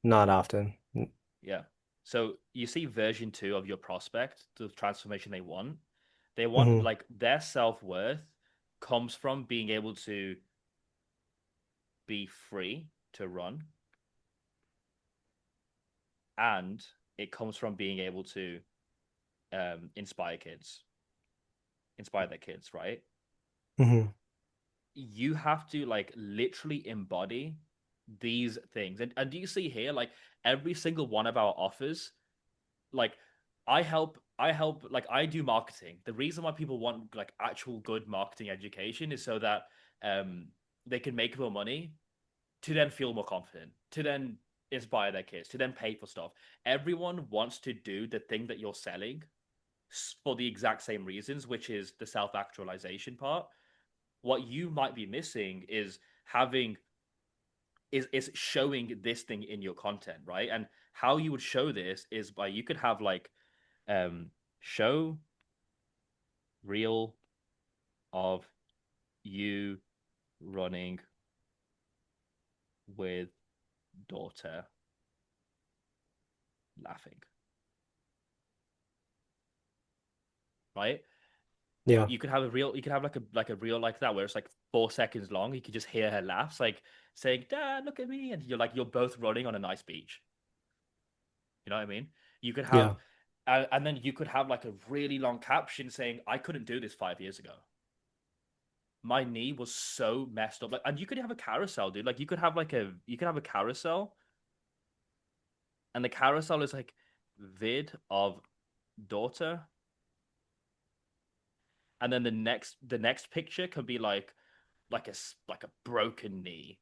Not often. Yeah. So you see version two of your prospect, the transformation they want. They want Hmm. like their self-worth comes from being able to be free to run, and it comes from being able to inspire their kids, right? Hmm. You have to like literally embody these things. And do you see here, like every single one of our offers, like I help like I do marketing. The reason why people want like actual good marketing education is so that um they can make more money to then feel more confident, to then inspire their kids, to then pay for stuff. Everyone wants to do the thing that you're selling for the exact same reasons, which is the self-actualization part. What you might be missing is having is showing this thing in your content, right? And how you would show this is by you could have like show reel of you running with daughter laughing, right? Yeah. You could have a reel, you could have like a reel like that where it's like 4 seconds long. You could just hear her laughs, like saying, "Dad, look at me," and you're both running on a nice beach. You know what I mean? You could have, Yeah. and then you could have like a really long caption saying, "I couldn't do this 5 years ago. My knee was so messed up." Like, and you could have a carousel, dude. Like, you could have a carousel, and the carousel is like vid of daughter, and then the next picture can be like a broken knee.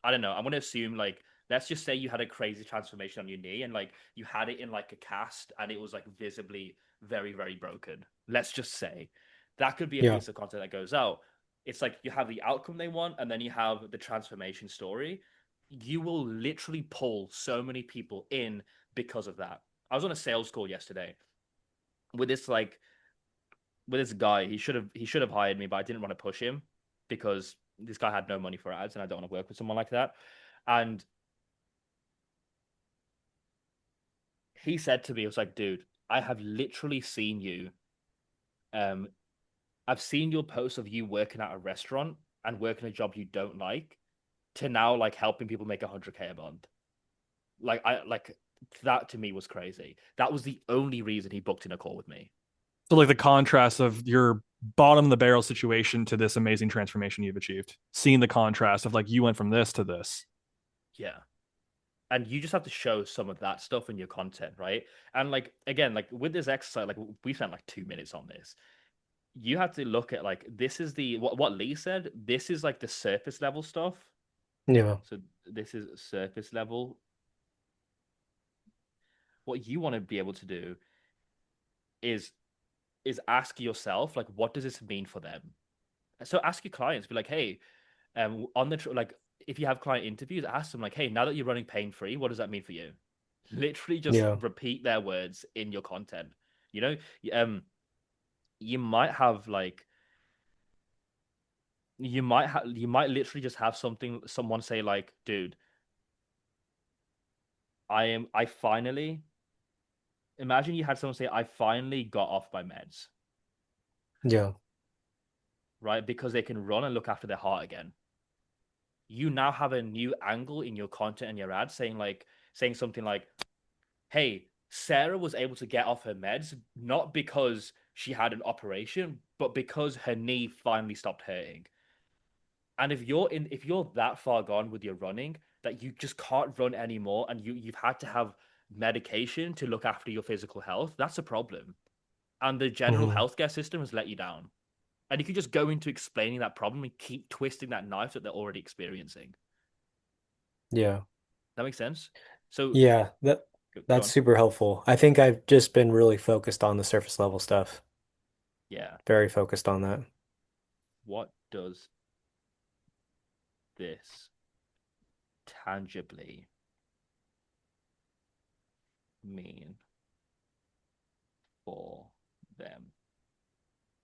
I don't know. I'm gonna assume like let's just say you had a crazy transformation on your knee and like you had it in like a cast and it was like visibly very very broken. Let's just say that could be a Yeah. piece of content that goes out. It's like you have the outcome they want and then you have the transformation story. You will literally pull so many people in because of that. I was on a sales call yesterday with this guy. He should have hired me, but I didn't want to push him because this guy had no money for ads and I don't want to work with someone like that. And he said to me, "It was like, dude, I have literally seen you. Um, I've seen your posts of you working at a restaurant and working a job you don't like, to now like helping people make 100K a month. Like that to me was crazy. That was the only reason he booked in a call with me. So like the contrast of your bottom of the barrel situation to this amazing transformation you've achieved. Seeing the contrast of like you went from this to this. Yeah." And you just have to show some of that stuff in your content, right? And like again, like with this exercise, like we spent like 2 minutes on this. You have to look at like this is the what Lee said. This is like the surface level stuff. Yeah. So this is surface level. What you want to be able to do is is ask yourself like, what does this mean for them? So ask your clients, be like, hey, on the like, if you have client interviews, ask them like, hey, now that you're running pain free, what does that mean for you? Literally, just Yeah. repeat their words in your content. You know, um, you might have like you might literally just have someone say like, dude, I finally imagine you had someone say, I finally got off my meds, Yeah. right? Because they can run and look after their heart again. You now have a new angle in your content and your ads saying something like, hey, Sarah was able to get off her meds not because she had an operation, but because her knee finally stopped hurting. And if you're that far gone with your running that you just can't run anymore and you've had to have medication to look after your physical health, that's a problem. And the general Hmm. healthcare system has let you down. And you can just go into explaining that problem and keep twisting that knife that they're already experiencing. Yeah. That makes sense? So Yeah. go That's on. super helpful. I think I've just been really focused on the surface level stuff. Yeah. Very focused on that. What does this tangibly mean for them?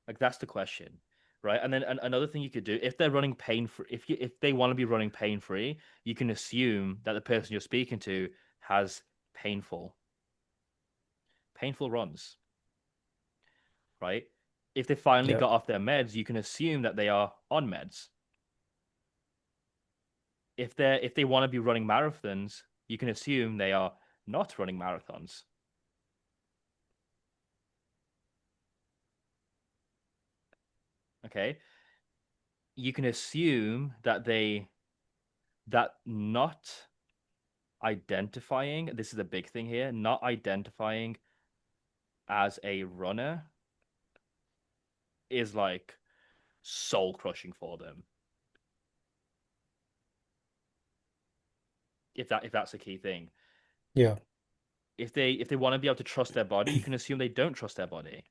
Like that's the question. right? And then another thing you could do, if they're running pain free, if they want to be running pain free, you can assume that the person you're speaking to has painful runs, right? If they finally Yep. got off their meds, you can assume that they are on meds. If they want to be running marathons, you can assume they are not running marathons. Okay? You can assume that not identifying, this is a big thing here, not identifying as a runner is like soul crushing for them. If that's a key thing. Yeah. If they want to be able to trust their body, you can assume they don't trust their body.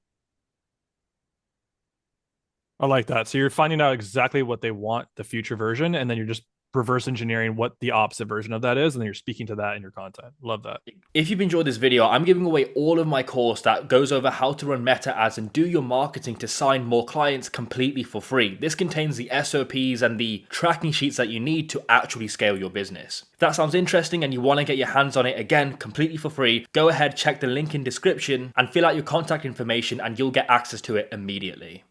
I like that. So you're finding out exactly what they want, the future version, and then you're just reverse engineering what the opposite version of that is, and then you're speaking to that in your content. Love that. If you've enjoyed this video, I'm giving away all of my course that goes over how to run meta ads and do your marketing to sign more clients completely for free. This contains the SOPs and the tracking sheets that you need to actually scale your business. If that sounds interesting and you want to get your hands on it, again, completely for free, go ahead, check the link in description and fill out your contact information and you'll get access to it immediately.